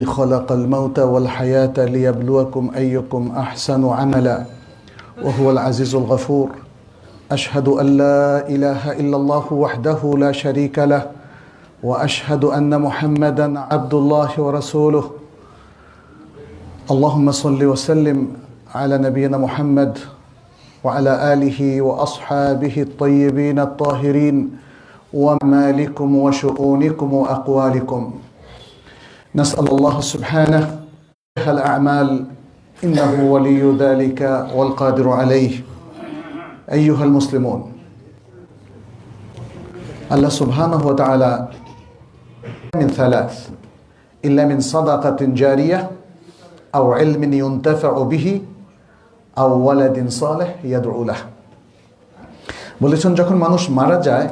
خلق الموت والحياة ليبلوكم أيكم أحسن عملا وهو العزيز الغفور. أشهد أن لا إله إلا الله وحده لا شريك له وأشهد أن محمدا عبد الله ورسوله. اللهم صل وسلم على نبينا محمد وعلى آله وأصحابه الطيبين الطاهرين ومالكم وشؤونكم وأقوالكم. نسأل الله سبحانه الأعمال إنه ولي ذلك والقادر عليه. أيها المسلمون، الله سبحانه وتعالى من ثلاث إلا من صدقة جارية أو علم ينتفع به أو ولد صالح يدعو له। বলেছেন যখন মানুষ মারা যায়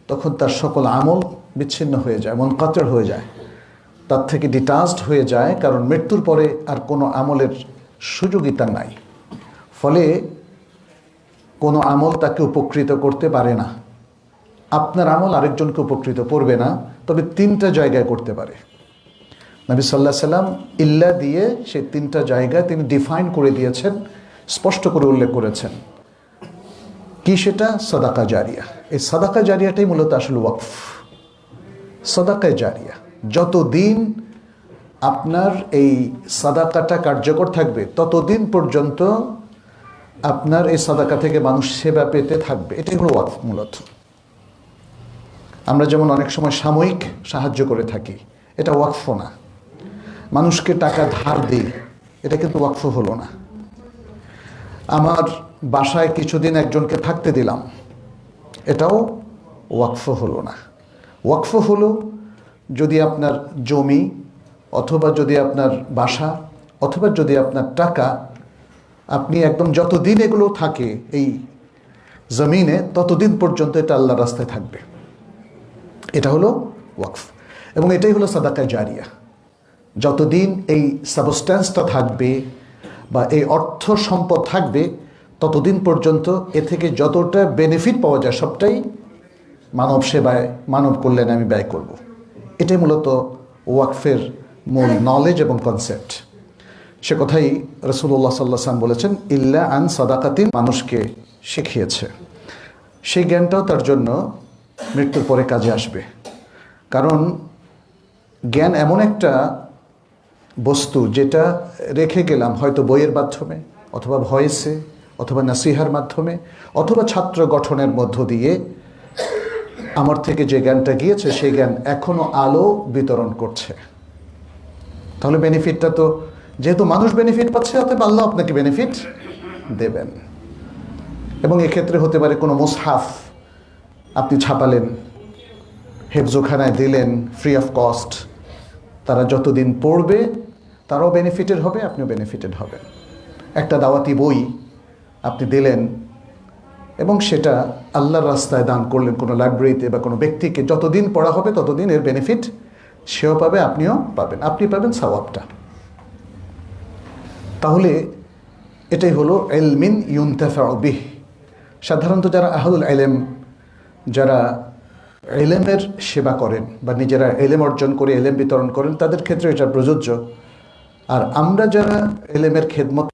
তখন তার সকল আমল বিচ্ছিন্ন হয়ে যায়, মুনকাতির হয়ে যায়, তার থেকে ডিটাচড হয়ে যায়, কারণ মৃত্যুর পরে আর কোনো আমলের সুযোগই তার নাই। ফলে কোনো আমল তাকে উপকৃত করতে পারে না। আপনার আমল আরেকজনকে উপকৃত করবে না, তবে তিনটা জায়গায় করতে পারে। নবী সাল্লাল্লাহু আলাইহি সাল্লাম ইল্লা দিয়ে সেই তিনটা জায়গায় তিনি ডিফাইন করে দিয়েছেন, স্পষ্ট করে উল্লেখ করেছেন। কি সেটা? সাদাকা জারিয়া। এই সাদাকা জারিয়াটাই মূলত আসলে ওয়াকফ। সাদাকা জারিয়া, যতদিন আপনার এই সাদাকাটা কার্যকর থাকবে ততদিন পর্যন্ত আপনার এই সাদাকা থেকে মানুষ সেবা পেতে থাকবে। এটাই হলো ওয়াকফ মূলত। আমরা যেমন অনেক সময় সাময়িক সাহায্য করে থাকি, এটা ওয়াকফ না। মানুষকে টাকা ধার দিই, এটা কিন্তু ওয়াকফ হলো না। আমার বাসায় কিছুদিন একজনকে থাকতে দিলাম, এটাও ওয়াকফ হলো না। ওয়াকফ হলো যদি আপনার জমি অথবা যদি আপনার বাসা অথবা যদি আপনার টাকা, আপনি একদম যতদিন এগুলো থাকে এই জমিনে ততদিন পর্যন্ত এটা আল্লাহর রাস্তায় থাকবে। এটা হলো ওয়াকফ, এবং এটাই হলো সাদাকা জারিয়া। যতদিন এই সাবস্ট্যান্সটা থাকবে বা এই অর্থ সম্পদ থাকবে ততদিন পর্যন্ত এ থেকে যতটা বেনিফিট পাওয়া যায় সবটাই মানব সেবায়, মানব কল্যাণে আমি ব্যয় করব। এটাই মূলত ওয়াকফের মূল নলেজ এবং কনসেপ্ট। সে কথাই রাসূলুল্লাহ সাল্লাল্লাহু আলাইহি ওয়াসাল্লাম বলেছেন, ইল্লা আন সাদাকাতিন, মানুষকে শিখিয়েছে। সেই জ্ঞানটাও তার জন্য মৃত্যুর পরে কাজে আসবে। কারণ জ্ঞান এমন একটা বস্তু যেটা রেখে গেলাম হয়তো বইয়ের মাধ্যমে অথবা ভয়েসে অথবা নাসিহার মাধ্যমে অথবা ছাত্র গঠনের মধ্য দিয়ে আমার থেকে যে জ্ঞানটা গিয়েছে সেই জ্ঞান এখনো আলো বিতরণ করছে। তাহলে বেনিফিটটা তো, যেহেতু মানুষ বেনিফিট পাচ্ছে, অতএব আল্লাহ আপনাকে বেনিফিট দেবেন। এবং এক্ষেত্রে হতে পারে কোনো মুসহাফ আপনি ছাপালেন, হেফজোখানায় দিলেন ফ্রি অফ কস্ট, তারা যতদিন পড়বে তারাও বেনিফিটেড হবে, আপনিও বেনিফিটেড হবেন। একটা দাওয়াতি বই আপনি দিলেন এবং সেটা আল্লাহর রাস্তায় দান করলেন কোনো লাইব্রেরিতে বা কোনো ব্যক্তিকে, যতদিন পড়া হবে ততদিন এর বেনিফিট সেও পাবে, আপনিও পাবেন, আপনি পাবেন সওয়াবটা। তাহলে এটাই হলো ইলমিন ইউনতাফাউ বিহ। সাধারণত যারা আহলুল ইলম, যারা ইলমের সেবা করেন বা নিজেরা ইলম অর্জন করে ইলম বিতরণ করেন, তাদের ক্ষেত্রে এটা প্রযোজ্য। আর আমরা যারা ইলমের খেদমত,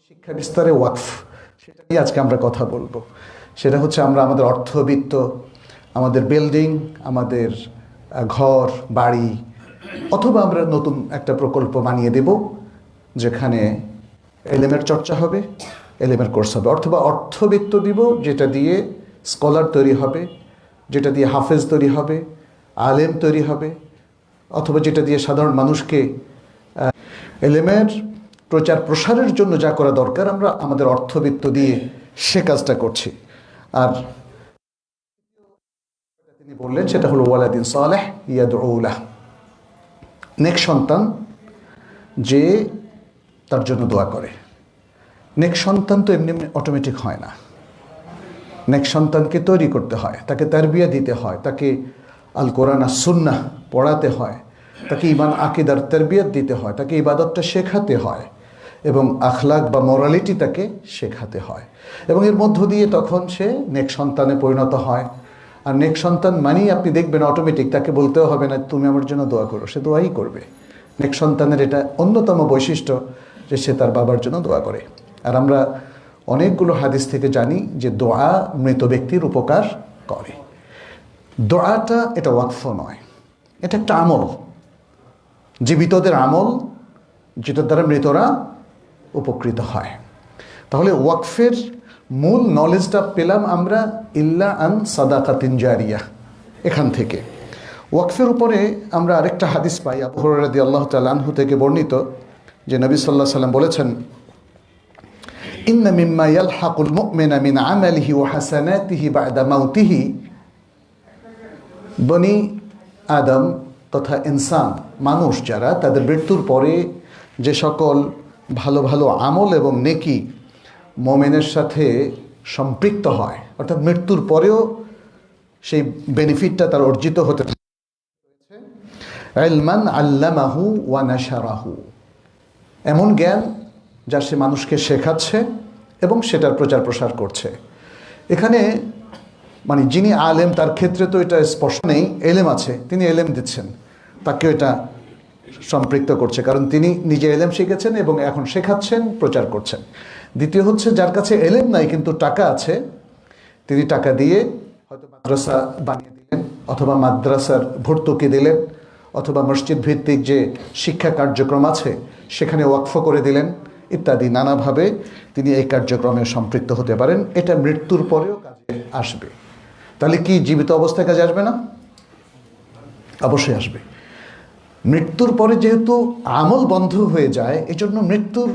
শিক্ষা বিস্তারে ওয়াকফ, সেটা নিয়ে আজকে আমরা কথা বলবো। সেটা হচ্ছে আমরা আমাদের অর্থবিত্ত, আমাদের বিল্ডিং, আমাদের ঘর বাড়ি, অথবা আমরা নতুন একটা প্রকল্প বানিয়ে দেব যেখানে ইলমের চর্চা হবে, ইলমের কোর্স হবে, অথবা অর্থবিত্ত দিব যেটা দিয়ে স্কলার তৈরি হবে, যেটা দিয়ে হাফেজ তৈরি হবে, আলেম তৈরি হবে, অথবা যেটা দিয়ে সাধারণ মানুষকে ইলমের প্রচার প্রসারের জন্য যা করা দরকার আমরা আমাদের অর্থবিত্ত দিয়ে সে কাজটা করছি। আর তিনি বললেন সেটা হলো ওয়ালাদিন সালেহ ইয়াদউ লাহ, নেক সন্তান যে তার জন্য দোয়া করে। নেক সন্তান তো এমনি অটোমেটিক হয় না। নেক সন্তানকে তৈরি করতে হয়, তাকে তারবিয়া দিতে হয়, তাকে আল কোরআন আর সুন্নাহ পড়াতে হয়, তাকে ঈমান আকীদার তারবিয়ত দিতে হয়, তাকে ইবাদতটা শেখাতে হয় এবং আখলাক বা মোরালিটি তাকে শেখাতে হয়, এবং এর মধ্য দিয়ে তখন সে নেক সন্তানে পরিণত হয়। আর নেক সন্তান মানেই আপনি দেখবেন অটোমেটিক তাকে বলতেও হবে না তুমি আমার জন্য দোয়া করো, সে দোয়াই করবে। নেক সন্তানের এটা অন্যতম বৈশিষ্ট্য যে সে তার বাবার জন্য দোয়া করে। আর আমরা অনেকগুলো হাদিস থেকে জানি যে দোয়া মৃত ব্যক্তির উপকার করে। দোয়াটা এটা ওয়াকফ নয়, এটা একটা আমল, জীবিতদের আমল, যেটার দ্বারা মৃতরা উপকৃত হয়। তাহলে ওয়াকফের মূল নলেজটা পেলাম আমরা ইল্লা আন সাদাকাতিন জারিয়া, এখান থেকে। ওয়াকফের উপরে আমরা আরেকটা হাদিস পাই আবু হুরায়রা রাদিয়াল্লাহু তাআলা আনহু থেকে বর্ণিত, যে নবী সাল্লাল্লাহু আলাইহি সাল্লাম বলেছেন, ইন্না মিম্মা ইয়ালহাকুল মুমিনা মিন আমালিহি ওয়া হাসানাতিহি বা'দা মাউতিহি, বনি আদম তথা ইনসান, মানুষ যারা, তাদের মৃত্যুর পরে যে সকল ভালো ভালো আমল এবং নেকি মুমিনের সাথে সম্পৃক্ত হয়, অর্থাৎ মৃত্যুর পরেও সেই বেনিফিটটা তার অর্জিত হতে থাকে। ইলমান আল্লামাহু ওয়া নাশারাহু, এমন জ্ঞান যা সে মানুষকে শেখাচ্ছে এবং সেটার প্রচার প্রসার করছে। এখানে মানে যিনি আলেম তার ক্ষেত্রে তো এটা স্পষ্ট নেই, এলেম আছে, তিনি এলেম দিচ্ছেন, তাকেও এটা সম্পৃক্ত করছে, কারণ তিনি নিজে এলেম শিখেছেন এবং এখন শেখাচ্ছেন, প্রচার করছেন। দ্বিতীয় হচ্ছে যার কাছে এলেম নাই কিন্তু টাকা আছে, তিনি টাকা দিয়ে হয়তো মাদ্রাসা বানিয়ে দিলেন, অথবা মাদ্রাসার ভর্তুকি দিলেন, অথবা মসজিদ ভিত্তিক যে শিক্ষা কার্যক্রম আছে সেখানে ওয়াকফ করে দিলেন, ইত্যাদি নানাভাবে তিনি এই কার্যক্রমে সম্পৃক্ত হতে পারেন। এটা মৃত্যুর পরেও কাজে আসবে। তাহলে কি জীবিত অবস্থায় কাজে আসবে না? অবশ্যই আসবে। মৃত্যুর পরে যেহেতু আমল বন্ধ হয়ে যায়, এই জন্য মৃত্যুর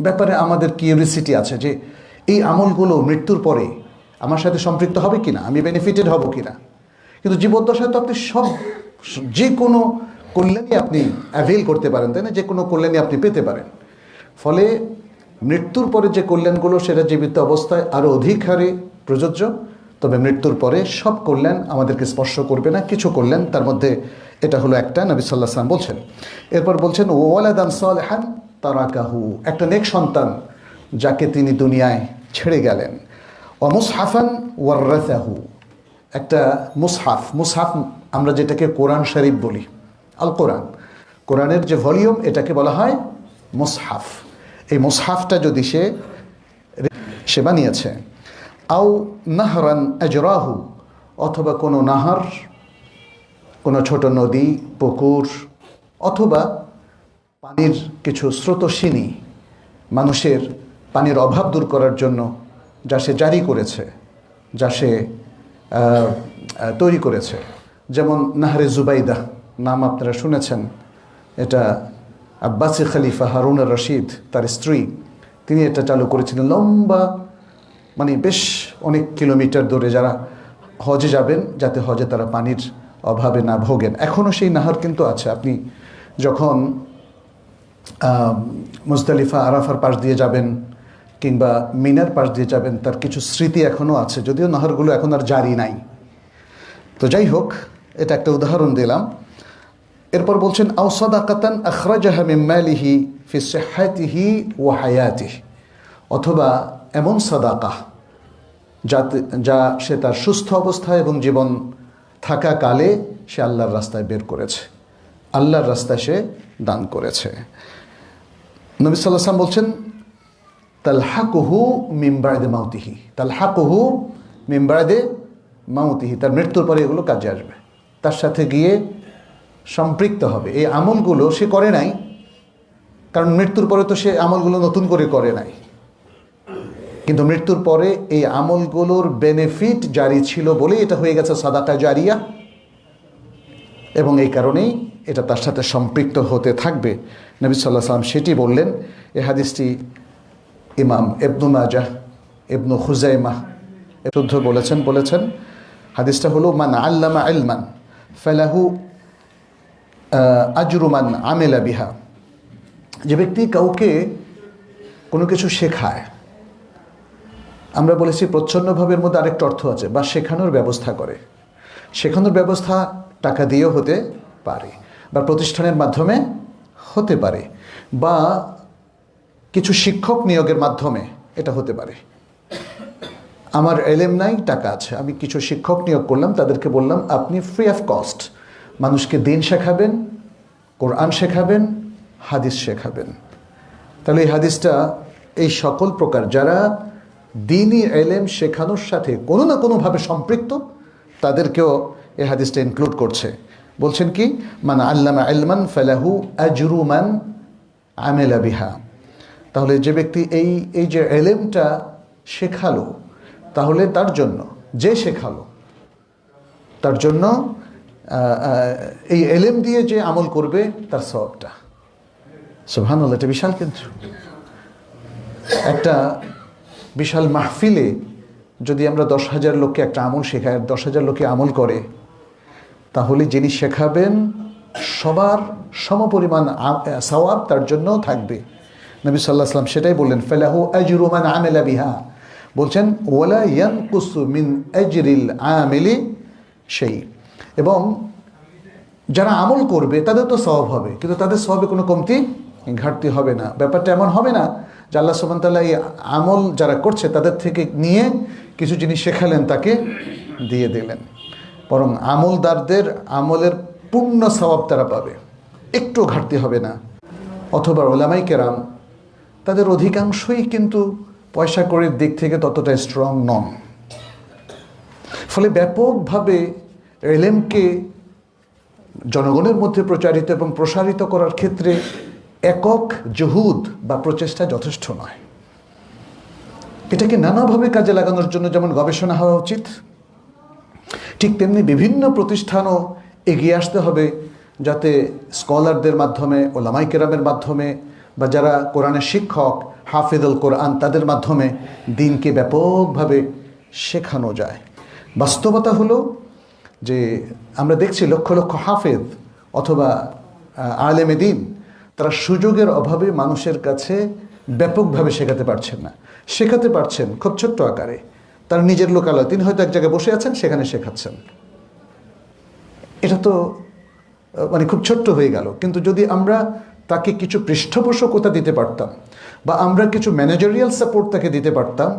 ব্যাপারে আমাদের কিউরিসিটি আছে যে এই আমলগুলো মৃত্যুর পরে আমার সাথে সম্পৃক্ত হবে কিনা, আমি বেনিফিটেড হব কিনা। কিন্তু জীবদ্দশায় তো আপনি যে কোনো কল্যাণই আপনি অ্যাভেল করতে পারেন, তাই না? যে কোনো কল্যাণই আপনি পেতে পারেন। ফলে মৃত্যুর পরে যে কল্যাণগুলো সেটা জীবিত অবস্থায় আরও অধিক হারে প্রযোজ্য, তবে মৃত্যুর পরে সব কল্যাণ আমাদেরকে স্পর্শ করবে না, কিছু কল্যাণ, তার মধ্যে এটা হলো একটা, নবী সাল্লাল্লাহু আলাইহি ওয়াসাল্লাম বলছেন। এরপর বলছেন ওয়ালাদান সালিহান তারাকাহু, একটা নেক সন্তান যাকে তিনি দুনিয়ায় ছেড়ে গেলেন। ওয়া মুসহাফান ওয়াররাসাহু, একটা মুসহাফ, মুসহাফ আমরা যেটাকে কোরআন শরীফ বলি, আল কোরআন, কোরআনের যে ভলিউম এটাকে বলা হয় মুসহাফ। এই মুসহাফটা যদি সে বানিয়েছে, আও নাহরান আজরাহু, অথবা কোনো নাহার, কোনো ছোট নদী, পুকুর, অথবা পানির কিছু স্রোতস্বিনী, মানুষের পানির অভাব দূর করার জন্য যা সে জারি করেছে, যা সে তৈরি করেছে, যেমন নাহরে জুবাইদা নাম আপনারা শুনেছেন, এটা আব্বাসি খলিফা হারুন আর রশিদ তার স্ত্রী, তিনি এটা চালু করেছিলেন। লম্বা, মানে বেশ অনেক কিলোমিটার দূরে যারা হজে যাবেন, যাতে হজে তারা পানির অভাবে না ভোগেন। এখনও সেই নাহার কিন্তু আছে। আপনি যখন মুজদালিফা আরাফার পাশ দিয়ে যাবেন কিংবা মিনার পাশ দিয়ে যাবেন, তার কিছু স্মৃতি এখনও আছে, যদিও নাহারগুলো এখন আর জারি নাই। তো যাই হোক, এটা একটা উদাহরণ দিলাম। এরপর বলছেন আও সাদাকাতান আখরাজাহা মিন মালিহি ফি সিহহাতিহি ওয়া হায়াতিহি, অথবা এমন সাদাকা যা সে তার সুস্থ অবস্থায় এবং জীবন থাকাকালে সে আল্লাহর রাস্তায় বের করেছে, আল্লাহর রাস্তায় সে দান করেছে। নবী সাল্লাল্লাহু আলাইহি ওয়াসাল্লাম বলছেন তালহাকুহু মিন বা'দি মাউতিহি, তালহাকুহু মিন বা'দি মাউতিহি, তার মৃত্যুর পরে এগুলো কাজে আসবে, তার সাথে গিয়ে সম্পৃক্ত হবে। এই আমলগুলো সে করে নাই, কারণ মৃত্যুর পরে তো সে আমলগুলো নতুন করে করে নাই, কিন্তু মৃত্যুর পরে এই আমলগুলোর বেনিফিট জারি ছিল বলেই এটা হয়ে গেছে সাদাকা জারিয়া, এবং এই কারণেই এটা তার সাথে সম্পৃক্ত হতে থাকবে। নবী সাল্লাল্লাহু আলাইহি ওয়াসাল্লাম সেটি বললেন। এই হাদিসটি ইমাম ইবনু মাজাহ, ইবনু খুজাইমাহ শুদ্ধ বলেছেন হাদিসটা হলো মান আল্লামা ইলমান ফালাহু আজরু মান আমিলা বিহা, যে ব্যক্তি কাউকে কোনো কিছু শেখায়, আমরা বলেছি প্রচ্ছন্নভাবের মধ্যে আরেকটা অর্থ আছে, বা শেখানোর ব্যবস্থা করে। শেখানোর ব্যবস্থা টাকা দিয়েও হতে পারে, বা প্রতিষ্ঠানের মাধ্যমে হতে পারে, বা কিছু শিক্ষক নিয়োগের মাধ্যমে এটা হতে পারে। আমার এলেম নাই, টাকা আছে, আমি কিছু শিক্ষক নিয়োগ করলাম, তাদেরকে বললাম আপনি ফ্রি অফ কস্ট মানুষকে দিন শেখাবেন, কোরআন শেখাবেন, হাদিস শেখাবেন। তাহলে এই হাদিসটা এই সকল প্রকার যারা দ্বীনি ইলম শেখানোর সাথে কোনো না কোনোভাবে সম্পৃক্ত তাদেরকেও এই হাদিসটা ইনক্লুড করছে। বলছেন কি, মান আল্লামা ইলমান ফালাহু আজরু মান আমিলা বিহা। তাহলে যে ব্যক্তি এই যে ইলমটা শেখালো, তাহলে তার জন্য, যে শেখালো তার জন্য এই ইলম দিয়ে যে আমল করবে তার সওয়াবটা। সুবহানাল্লাহ, এটা বিশাল। কিন্তু একটা বিশাল মাহফিলে যদি আমরা 10,000 লোককে একটা আমল শেখাই, 10,000 লোকে আমল করে, তাহলে যিনি শেখাবেন সবার সমপরিমাণ সওয়াব তার জন্য থাকবে। নবী সাল্লাল্লাহু আলাইহি ওয়াসাল্লাম সেটাই বললেন, ফালাহু আজরু মান আমিলা বিহা। বলছেন ওয়ালা ইয়ানকুসু মিন আজরিল আমিলি সেই। এবং যারা আমল করবে তাদের তো সওয়াব হবে, কিন্তু তাদের সওয়াবে কোনো কমতি ঘাটতি হবে না। ব্যাপারটা এমন হবে না যে আল্লাহ সুবহানাহু ওয়া তাআলা এই আমল যারা করছে তাদের থেকে নিয়ে কিছু জিনিস শেখালেন, তাকে দিয়ে দিলেন। বরং আমলদারদের আমলের পূর্ণ সওয়াব তারা পাবে, একটু ঘাটতি হবে না। অথবা উলামায়ে কেরাম তাদের অধিকাংশই কিন্তু পয়সা কড়ির দিক থেকে ততটা স্ট্রং নন। ফলে ব্যাপকভাবে ইলমকে জনগণের মধ্যে প্রচারিত এবং প্রসারিত করার ক্ষেত্রে একক জহুদ বা প্রচেষ্টা যথেষ্ট নয়। এটাকে নানাভাবে কাজে লাগানোর জন্য যেমন গবেষণা হওয়া উচিত, ঠিক তেমনি বিভিন্ন প্রতিষ্ঠানও এগিয়ে আসতে হবে, যাতে স্কলারদের মাধ্যমে, ওলামায়ে কেরামের মাধ্যমে, বা যারা কোরআনের শিক্ষক হাফিজুল কোরআন তাদের মাধ্যমে দ্বীনকে ব্যাপকভাবে শেখানো যায়। বাস্তবতা হলো যে আমরা দেখছি লক্ষ লক্ষ হাফেজ অথবা আলেমে দ্বীন তারা সুযোগের অভাবে মানুষের কাছে ব্যাপকভাবে শেখাতে পারছেন না। শেখাতে পারছেন খুব ছোট্ট আকারে, তার নিজের লোকালয়, তিনি হয়তো এক জায়গায় বসে আছেন, সেখানে শেখাচ্ছেন। এটা তো মানে খুব ছোট্ট হয়ে গেল। কিন্তু যদি আমরা তাকে কিছু পৃষ্ঠপোষকতা দিতে পারতাম, বা আমরা কিছু ম্যানেজারিয়াল সাপোর্ট তাকে দিতে পারতাম,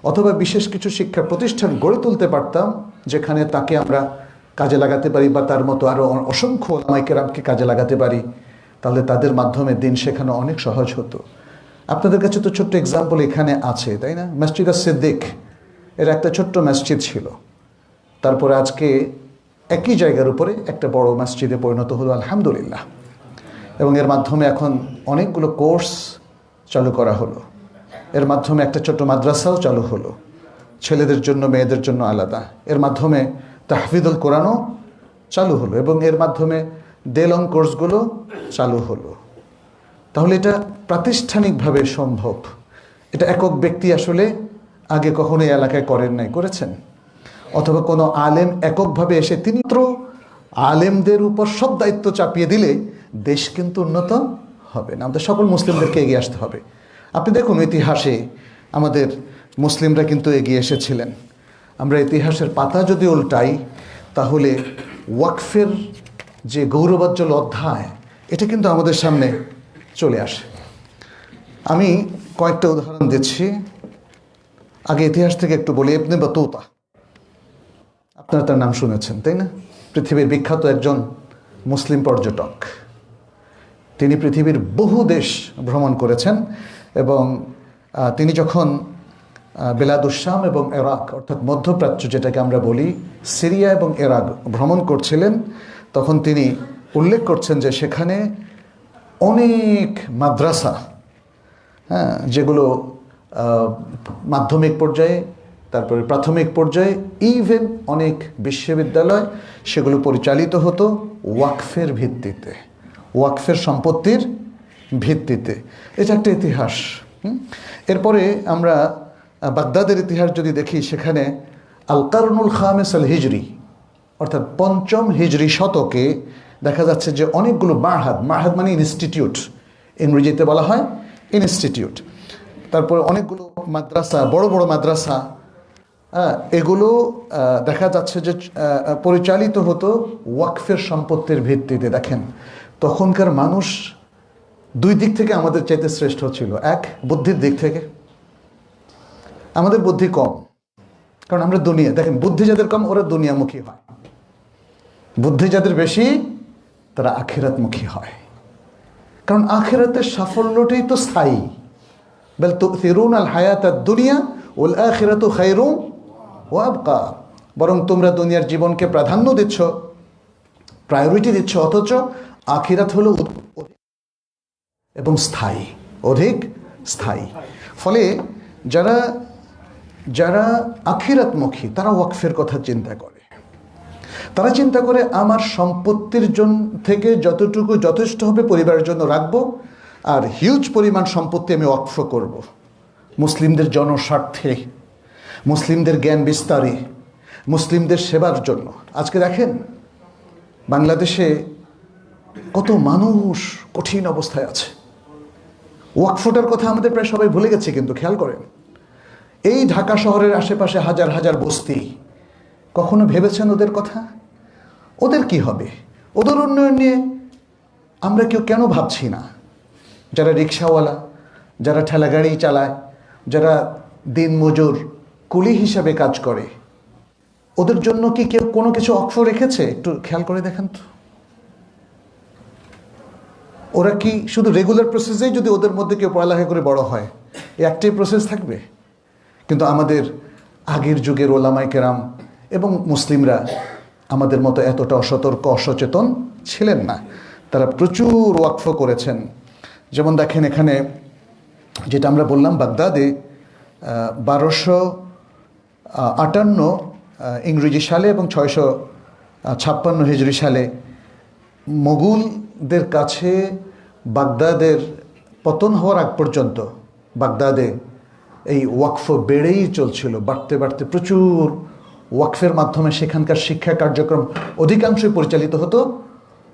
অথবা বিশেষ কিছু শিক্ষা প্রতিষ্ঠান গড়ে তুলতে পারতাম যেখানে তাকে আমরা কাজে লাগাতে পারি, বা তার মতো আরও অসংখ্য ওলামায়ে কেরামকে কাজে লাগাতে পারি, তাহলে তাদের মাধ্যমে দিন শেখানো অনেক সহজ হতো। আপনাদের কাছে তো ছোট্ট এক্সাম্পল এখানে আছে, তাই না? মসজিদ সিদ্দিক, এর একটা ছোট্ট মসজিদ ছিল, তারপরে আজকে একই জায়গার উপরে একটা বড় মসজিদে পরিণত হলো, আলহামদুলিল্লাহ। এবং এর মাধ্যমে এখন অনেকগুলো কোর্স চালু করা হলো, এর মাধ্যমে একটা ছোট্ট মাদ্রাসাও চালু হলো, ছেলেদের জন্য মেয়েদের জন্য আলাদা। এর মাধ্যমে তাহফিজুল কোরআনও চালু হলো, এবং এর মাধ্যমে দেলং কোর্সগুলো চালু হলো। তাহলে এটা প্রাতিষ্ঠানিকভাবে সম্ভব। এটা একক ব্যক্তি আসলে আগে কখনো এই এলাকায় করেন নাই, করেছেন? অথবা কোনো আলেম এককভাবে এসে তিনি মাত্র আলেমদের উপর সব দায়িত্ব চাপিয়ে দিলে দেশ কিন্তু উন্নত হবে না। আমাদের সকল মুসলিমদেরকে এগিয়ে আসতে হবে। আপনি দেখুন ইতিহাসে আমাদের মুসলিমরা কিন্তু এগিয়ে এসেছিলেন। আমরা ইতিহাসের পাতা যদি উল্টাই তাহলে ওয়াকফের যে গৌরবোজ্জ্বল অধ্যায়, এটা কিন্তু আমাদের সামনে চলে আসে। আমি কয়েকটা উদাহরণ দিচ্ছি। আগে ইতিহাস থেকে একটু বলি। ইবনে বাতুতা, আপনারা তার নাম শুনেছেন, তাই না? পৃথিবীর বিখ্যাত একজন মুসলিম পর্যটক। তিনি পৃথিবীর বহু দেশ ভ্রমণ করেছেন, এবং তিনি যখন বেলাদুস-শাম এবং ইরাক, অর্থাৎ মধ্যপ্রাচ্য যেটাকে আমরা বলি, সিরিয়া এবং ইরাক ভ্রমণ করছিলেন, তখন তিনি উল্লেখ করছেন যে সেখানে অনেক মাদ্রাসা, যেগুলো মাধ্যমিক পর্যায়ে, তারপরে প্রাথমিক পর্যায়ে, ইভেন অনেক বিশ্ববিদ্যালয়, সেগুলো পরিচালিত হতো ওয়াকফের ভিত্তিতে, ওয়াকফের সম্পত্তির ভিত্তিতে। এটা একটা ইতিহাস। এরপরে আমরা বাগদাদের ইতিহাস যদি দেখি, সেখানে আল কারনুল খামেস আল হিজরি, অর্থাৎ পঞ্চম হিজরি শতকে দেখা যাচ্ছে যে অনেকগুলো মারহাদ, মারহাদ মানে ইনস্টিটিউট, ইংরেজিতে বলা হয় ইনস্টিটিউট, তারপরে অনেকগুলো মাদ্রাসা, বড় বড় মাদ্রাসা, এগুলো দেখা যাচ্ছে যে পরিচালিত হতো ওয়াকফের সম্পত্তির ভিত্তিতে। দেখেন তখনকার মানুষ দুই দিক থেকে আমাদের চাইতে শ্রেষ্ঠ ছিল। এক, বুদ্ধির দিক থেকে আমাদের বুদ্ধি কম, কারণ আমরা দুনিয়া, দেখেন বুদ্ধি যাদের কম ওরা দুনিয়ামুখী হয়, বুদ্ধি যাদের বেশি তারা আখিরাতমুখী হয়। কারণ আখিরাতের সাফল্যটাই তো স্থায়ী। বাল তু'থিরুনা আল হায়াতাদ দুনিয়া ওয়াল আখিরাতু খায়রুন ওয়া আবকা। বরং তোমরা দুনিয়ার জীবনকে প্রাধান্য দিচ্ছ, প্রায়োরিটি দিচ্ছ, অথচ আখিরাত হলো এবং স্থায়ী, অধিক স্থায়ী। ফলে যারা যারা আখিরাতমুখী তারা ওয়াকফের কথা চিন্তা করে। তারা চিন্তা করে আমার সম্পত্তির জন্য থেকে যতটুকু যথেষ্ট হবে পরিবারের জন্য রাখবো, আর হিউজ পরিমাণ সম্পত্তি আমি ওয়াকফ করব মুসলিমদের জনস্বার্থে, মুসলিমদের জ্ঞান বিস্তারে, মুসলিমদের সেবার জন্য। আজকে দেখেন বাংলাদেশে কত মানুষ কঠিন অবস্থায় আছে। ওয়াকফটার কথা আমাদের প্রায় সবাই ভুলে গেছে, কিন্তু খেয়াল করেন এই ঢাকা শহরের আশেপাশে হাজার হাজার বস্তি, কখনো ভেবেছেন ওদের কথা? ওদের কি হবে? ওদের উন্নয়ন নিয়ে আমরা কেন ভাবছি না? যারা রিক্সাওয়ালা, যারা ঠেলাগাড়ি চালায়, যারা দিনমজুর কুলি হিসাবে কাজ করে, ওদের জন্য কি কেউ কোনো কিছু ওয়াকফ রেখেছে? একটু খেয়াল করে দেখেন তো। ওরা কি শুধু রেগুলার প্রসেসেই যদি ওদের মধ্যে কেউ পড়ালেখা করে বড় হয়, এই একটাই প্রসেস থাকবে? কিন্তু আমাদের আগের যুগের ওলামায়ে কেরাম এবং মুসলিমরা আমাদের মতো এতটা অসতর্ক অসচেতন ছিলেন না। তারা প্রচুর ওয়াকফ করেছেন। যেমন দেখেন এখানে যেটা আমরা বললাম, বাগদাদে 1258 ইংরেজি সালে এবং 656 হিজরি সালে মোগলদের কাছে বাগদাদের পতন হওয়ার আগ পর্যন্ত বাগদাদে এই ওয়াকফ বেড়েই চলছিল, বাড়তে বাড়তে প্রচুর ওয়াকফের মাধ্যমে সেখানকার শিক্ষা কার্যক্রম অধিকাংশই পরিচালিত হতো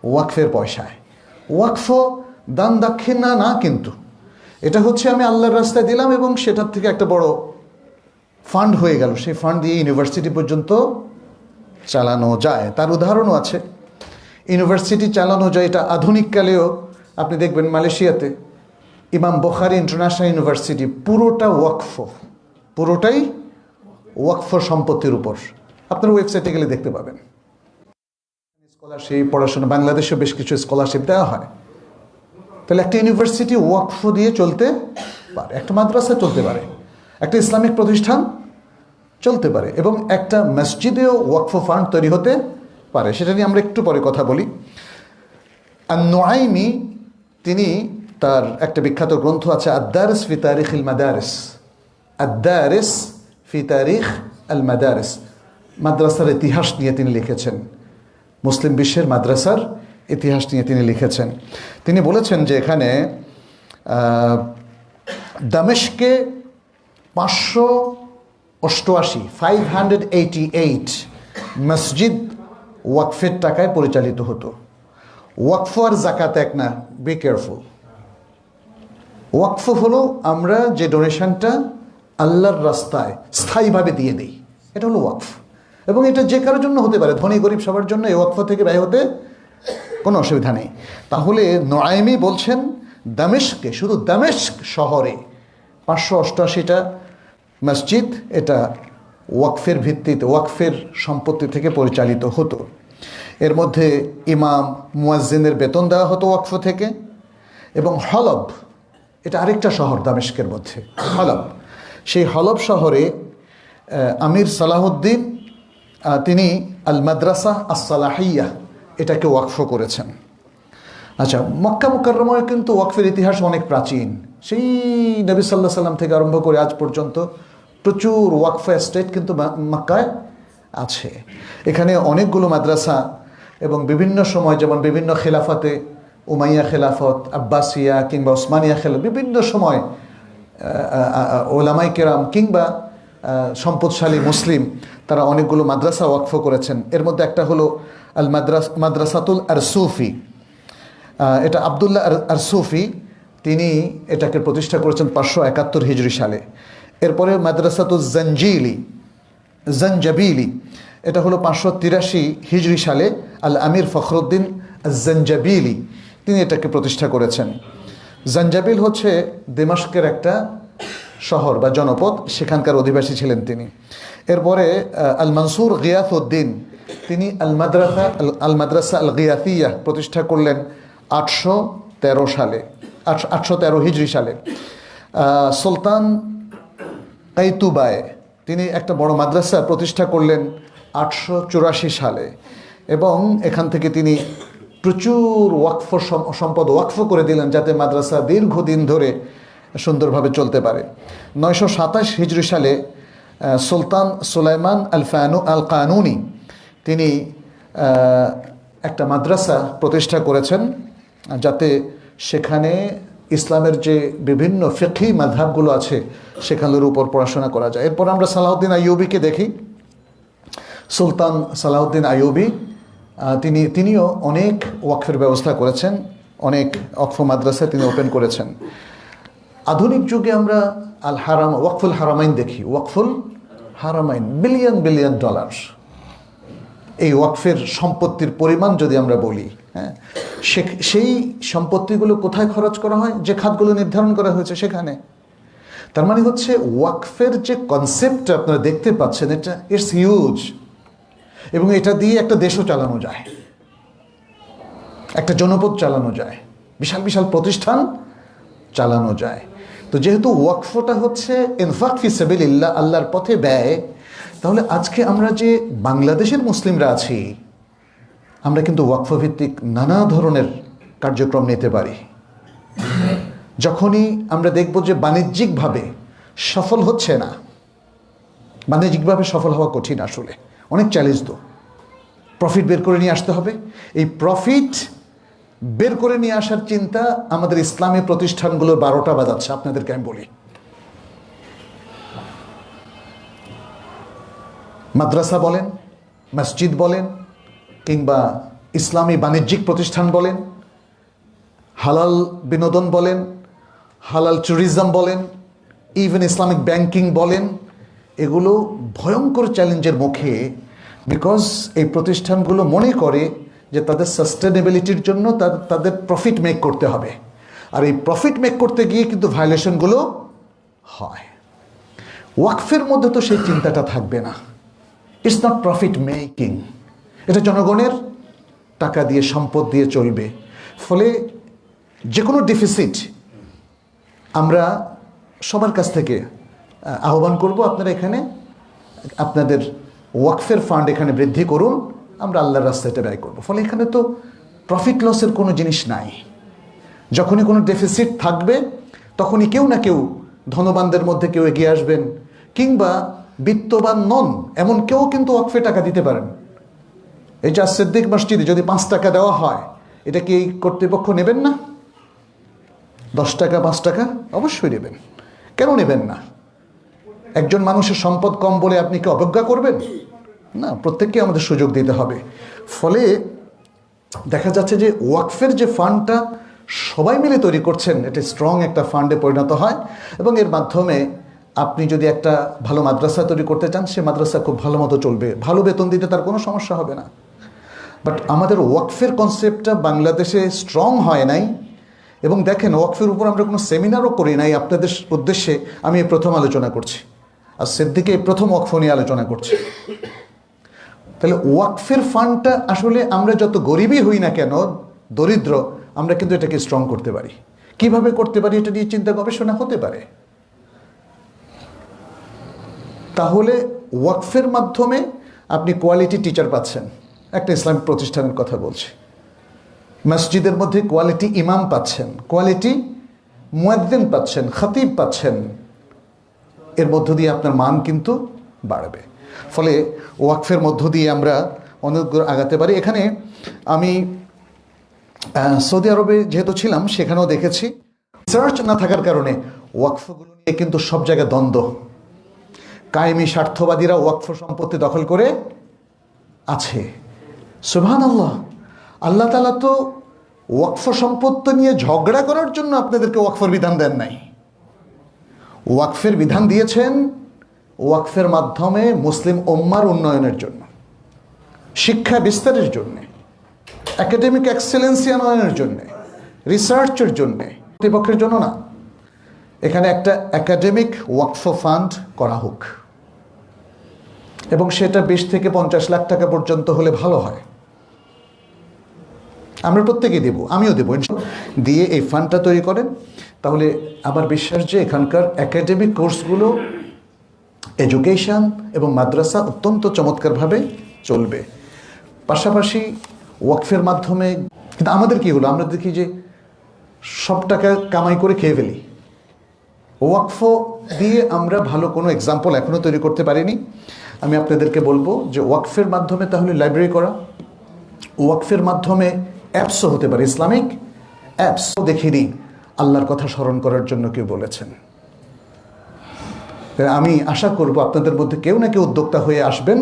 ওয়াকফের পয়সায়। ওয়াকফ দান দাক্ষিণা না, কিন্তু এটা হচ্ছে আমি আল্লাহর রাস্তায় দিলাম এবং সেটার থেকে একটা বড় ফান্ড হয়ে গেল, সেই ফান্ড দিয়ে ইউনিভার্সিটি পর্যন্ত চালানো যায়। তার উদাহরণও আছে। ইউনিভার্সিটি চালানো যায়, এটা আধুনিককালেও আপনি দেখবেন মালয়েশিয়াতে ইমাম বুখারী ইন্টারন্যাশনাল ইউনিভার্সিটি পুরোটা ওয়াকফ, পুরোটাই ওয়াকফ সম্পত্তির উপর। আপনার ওয়েবসাইটে গেলে দেখতে পাবেন। স্কলারশিপ, পড়াশোনা, বাংলাদেশেও বেশ কিছু স্কলারশিপ দেওয়া হয়। তাহলে একটা ইউনিভার্সিটি ওয়াকফ দিয়ে চলতে পারে, একটা মাদ্রাসা চলতে পারে, একটা ইসলামিক প্রতিষ্ঠান চলতে পারে, এবং একটা মসজিদেও ওয়াকফ ফান্ড তৈরি হতে পারে। সেটা নিয়ে আমরা একটু পরে কথা বলি। আন-নুআইমি তিনি তার একটা বিখ্যাত গ্রন্থ আছে আদ-দারিস ফি তারিখ আল মাদারিস, আদ-দারিস ফি তারিখ আল মাদারিস, মাদ্রাসার ইতিহাস নিয়ে তিনি লিখেছেন, মুসলিম বিশ্বের মাদ্রাসার ইতিহাস নিয়ে তিনি লিখেছেন। তিনি বলেছেন যে এখানে দামেস্কে 588 মসজিদ ওয়াকফের টাকায় পরিচালিত হতো। ওয়াকফ আর জাকাত এক না, বি কেয়ারফুল। ওয়াকফ হলো আমরা যে ডোনেশনটা আল্লাহর রাস্তায় স্থায়ীভাবে দিয়ে দিই, এটা হলো ওয়াকফ। এবং এটা যে কারোর জন্য হতে পারে, ধনী গরিব সবার জন্য এই ওয়াকফ থেকে ব্যয় হতে কোনো অসুবিধা নেই। তাহলে নুআইমি বলছেন দামেস্কে, শুধু দামেস্ক শহরে 588টা মসজিদ এটা ওয়াকফের ভিত্তিতে, ওয়াকফের সম্পত্তি থেকে পরিচালিত হতো। এর মধ্যে ইমাম মুয়াজ্জিনের বেতন দেওয়া হতো ওয়াকফ থেকে। এবং হলব, এটা আরেকটা শহর দামেস্কের মধ্যে, হলব। সেই হলব শহরে আমির সালাহুদ্দিন তিনি আল মাদ্রাসা আস-সালাহিয়া এটাকে ওয়াকফ করেছেন। আচ্ছা, মক্কা মুকাররমায় কিন্তু ওয়াকফের ইতিহাস অনেক প্রাচীন। সেই নবী সাল্লাল্লাহু আলাইহি সাল্লাম থেকে আরম্ভ করে আজ পর্যন্ত প্রচুর ওয়াকফ এস্টেট কিন্তু মক্কায় আছে। এখানে অনেকগুলো মাদ্রাসা এবং বিভিন্ন সময়, যেমন বিভিন্ন খেলাফতে, উমাইয়া খেলাফত, আব্বাসিয়া কিংবা ওসমানিয়া খেলাফত, বিভিন্ন সময় ওলামায়ে কেরাম কিংবা সম্পদশালী মুসলিম তারা অনেকগুলো মাদ্রাসা ওয়াকফ করেছেন। এর মধ্যে একটা হলো আল মাদ্রাসাতুল আরসুফি। এটা আবদুল্লাহ আরসুফি তিনি এটাকে প্রতিষ্ঠা করেছেন 571 হিজরি সালে। এরপরে মাদ্রাসাতুল জঞ্জাবিলি, এটা হলো 583 হিজরি সালে আল আমির ফখরুদ্দিন জঞ্জাবিলি তিনি এটাকে প্রতিষ্ঠা করেছেন। জঞ্জাবিল হচ্ছে দিমাশকের একটা শহর বা জনপদ, সেখানকার অধিবাসী ছিলেন তিনি। এরপরে আল মনসুর গিয়াসউদ্দিন তিনি আল মাদ্রাসা আল গিয়াসিয়া প্রতিষ্ঠা করলেন সালে 813 হিজরি সালে সুলতান কাইতুবায় তিনি একটা বড় মাদ্রাসা প্রতিষ্ঠা করলেন 884 সালে, এবং এখান থেকে তিনি প্রচুর ওয়াকফ সম্পদ ওয়াকফ করে দিলেন যাতে মাদ্রাসা দীর্ঘদিন ধরে সুন্দরভাবে চলতে পারে। 927 হিজরি সালে সুলতান সুলাইমান আল কানুনি তিনি একটা মাদ্রাসা প্রতিষ্ঠা করেছেন যাতে সেখানে ইসলামের যে বিভিন্ন ফিকহি মাযহাবগুলো আছে সেখানের উপর পড়াশোনা করা যায়। এরপর আমরা সালাউদ্দিন আইয়ুবীকে দেখি। সুলতান সালাউদ্দিন আইয়ুবী তিনিও অনেক ওয়াকফের ব্যবস্থা করেছেন, অনেক ওয়াকফ মাদ্রাসা তিনি ওপেন করেছেন। আধুনিক যুগে আমরা ওয়াকফুল হারামাইন দেখি। ওয়াকফুল হারামাইন বিলিয়ন বিলিয়ন ডলার এই ওয়াকফের সম্পত্তির পরিমাণ যদি আমরা বলি, হ্যাঁ, সেই সম্পত্তিগুলো কোথায় খরচ করা হয়? যে খাতগুলো নির্ধারণ করা হয়েছে সেখানে। তার মানে হচ্ছে ওয়াকফের যে কনসেপ্ট আপনারা দেখতে পাচ্ছেন, এটা ইটস হিউজ, এবং এটা দিয়ে একটা দেশও চালানো যায়, একটা জনপদ চালানো যায়, বিশাল বিশাল প্রতিষ্ঠান চালানো যায়। তো যেহেতু ওয়াকফটা হচ্ছে ইনফাক ফি সাবিলিল্লাহ, আল্লাহর পথে ব্যয়, তাহলে আজকে আমরা যে বাংলাদেশের মুসলিমরা আছি আমরা কিন্তু ওয়াকফ ভিত্তিক নানা ধরনের কার্যক্রম নিতে পারি। যখনই আমরা দেখব যে বাণিজ্যিকভাবে সফল হচ্ছে না, বাণিজ্যিকভাবে সফল হওয়া কঠিন, আসলে অনেক চ্যালেঞ্জ, তো প্রফিট বের করে নিয়ে আসতে হবে। এই প্রফিট বের করে নিয়ে আসার চিন্তা আমাদের ইসলামী প্রতিষ্ঠানগুলোর 12টা বাজাচ্ছে। আপনাদেরকে আমি বলি, মাদ্রাসা বলেন, মসজিদ বলেন, কিংবা ইসলামী বাণিজ্যিক প্রতিষ্ঠান বলেন, হালাল বিনোদন বলেন, হালাল ট্যুরিজম বলেন, ইভেন ইসলামিক ব্যাংকিং বলেন, এগুলো ভয়ঙ্কর চ্যালেঞ্জের মুখে। বিকজ এই প্রতিষ্ঠানগুলো মনে করে যে তাদের সাস্টেনেবিলিটির জন্য তাদের প্রফিট মেক করতে হবে, আর এই প্রফিট মেক করতে গিয়ে কিন্তু ভায়োলেশনগুলো হয়। ওয়াকফের মধ্যে তো সেই চিন্তাটা থাকবে না। ইটস নট প্রফিট মেকিং, এটা জনগণের টাকা দিয়ে, সম্পদ দিয়ে চলবে। ফলে যে কোনো ডেফিসিট আমরা সবার কাছ থেকে আহ্বান করব, আপনারা এখানে আপনাদের ওয়াকফের ফান্ড এখানে বৃদ্ধি করুন, আমরা আল্লাহর রাস্তায় ব্যয় করব। ফলে এখানে তো প্রফিট লসের কোনো জিনিস নাই। যখনই কোনো ডেফিসিট থাকবে তখনই কেউ না কেউ ধনবানদের মধ্যে কেউ এগিয়ে আসবেন, কিংবা বিত্তবান নন এমন কেউ কিন্তু ওয়াকফে টাকা দিতে পারেন। এই যে সিদ্দিক মসজিদে যদি 5 টাকা দেওয়া হয়, এটা কি কর্তৃপক্ষ নেবেন না? 10 টাকা 5 টাকা অবশ্যই নেবেন। কেন নেবেন না? একজন মানুষের সম্পদ কম বলে আপনি কি অবজ্ঞা করবেন? না, প্রত্যেককে আমাদের সুযোগ দিতে হবে। ফলে দেখা যাচ্ছে যে ওয়াকফের যে ফান্ডটা সবাই মিলে তৈরি করছেন, এটা স্ট্রং একটা ফান্ডে পরিণত হয়, এবং এর মাধ্যমে আপনি যদি একটা ভালো মাদ্রাসা তৈরি করতে চান, সে মাদ্রাসা খুব ভালো মতো চলবে, ভালো বেতন দিতে তার কোনো সমস্যা হবে না। বাট আমাদের ওয়াকফের কনসেপ্টটা বাংলাদেশে স্ট্রং হয় নাই। এবং দেখেন, ওয়াকফের উপর আমরা কোনো সেমিনারও করি নাই। আপনাদের উদ্দেশ্যে আমি এই প্রথম আলোচনা করছি, আর সিদ্দিকে এই প্রথম ওয়াকফ নিয়ে আলোচনা করছি। তাহলে ওয়াকফের ফান্ডটা আসলে আমরা যত গরিবই হই না কেন, দরিদ্র, আমরা কিন্তু এটাকে স্ট্রং করতে পারি। কিভাবে করতে পারি এটা নিয়ে চিন্তা গবেষণা হতে পারে। তাহলে ওয়াকফের মাধ্যমে আপনি কোয়ালিটি টিচার পাচ্ছেন, একটা ইসলামিক প্রতিষ্ঠানের কথা বলছি। মসজিদের মধ্যে কোয়ালিটি ইমাম পাচ্ছেন, কোয়ালিটি মুয়াজ্জিন পাচ্ছেন, খতিব পাচ্ছেন। এর মধ্য দিয়ে আপনার মান কিন্তু বাড়বে। ফলে ওয়াকফের মধ্য দিয়ে আমরা অনেক দূর আগাতে পারি। এখানে আমি সৌদি আরবে যেহেতু ছিলাম, সেখানেও দেখেছি রিসার্চ না থাকার কারণে ওয়াকফগুলো নিয়ে কিন্তু সব জায়গায় দ্বন্দ্ব। কায়েমি স্বার্থবাদীরা ওয়াকফ সম্পত্তি দখল করে আছে। সুবহানাল্লাহ, আল্লাহ তাআলা তো ওয়াকফ সম্পত্তি নিয়ে ঝগড়া করার জন্য আপনাদেরকে ওয়াকফের বিধান দেন নাই। ওয়াকফের বিধান দিয়েছেন ওয়াকফের মাধ্যমে মুসলিম উম্মার উন্নয়নের জন্য, শিক্ষা বিস্তারের জন্যে, একাডেমিক এক্সেলেন্সি আনয়নের জন্যে, রিসার্চের জন্যে, কর্তৃপক্ষের জন্য না। এখানে একটা একাডেমিক ওয়াকফ ফান্ড করা হোক, এবং সেটা 20 থেকে 50 লাখ টাকা পর্যন্ত হলে ভালো হয়। আমরা প্রত্যেকেই দেবো, আমিও দেবো, দিয়ে এই ফান্ডটা তৈরি করেন। তাহলে আমার বিশ্বাস যে এখানকার একাডেমিক কোর্সগুলো, এডুকেশন এবং মাদ্রাসা অত্যন্ত চমৎকারভাবে চলবে। পাশাপাশি ওয়াকফের মাধ্যমে, কিন্তু আমাদের কী হলো, আমরা দেখি যে সব টাকা কামাই করে খেয়ে ফেলি। ওয়াকফ দিয়ে আমরা ভালো কোনো এক্সাম্পল এখনও তৈরি করতে পারিনি। আমি আপনাদেরকে বলবো যে ওয়াকফের মাধ্যমে তাহলে লাইব্রেরি করা, ওয়াকফের মাধ্যমে অ্যাপসও হতে পারে, ইসলামিক অ্যাপসও দেখিনি আল্লাহর কথা স্মরণ করার জন্য কেউ বলেছেন। আমি আশা করব আপনাদের মধ্যে কেউ না কেউ উদ্যোক্তা হয়ে আসবেন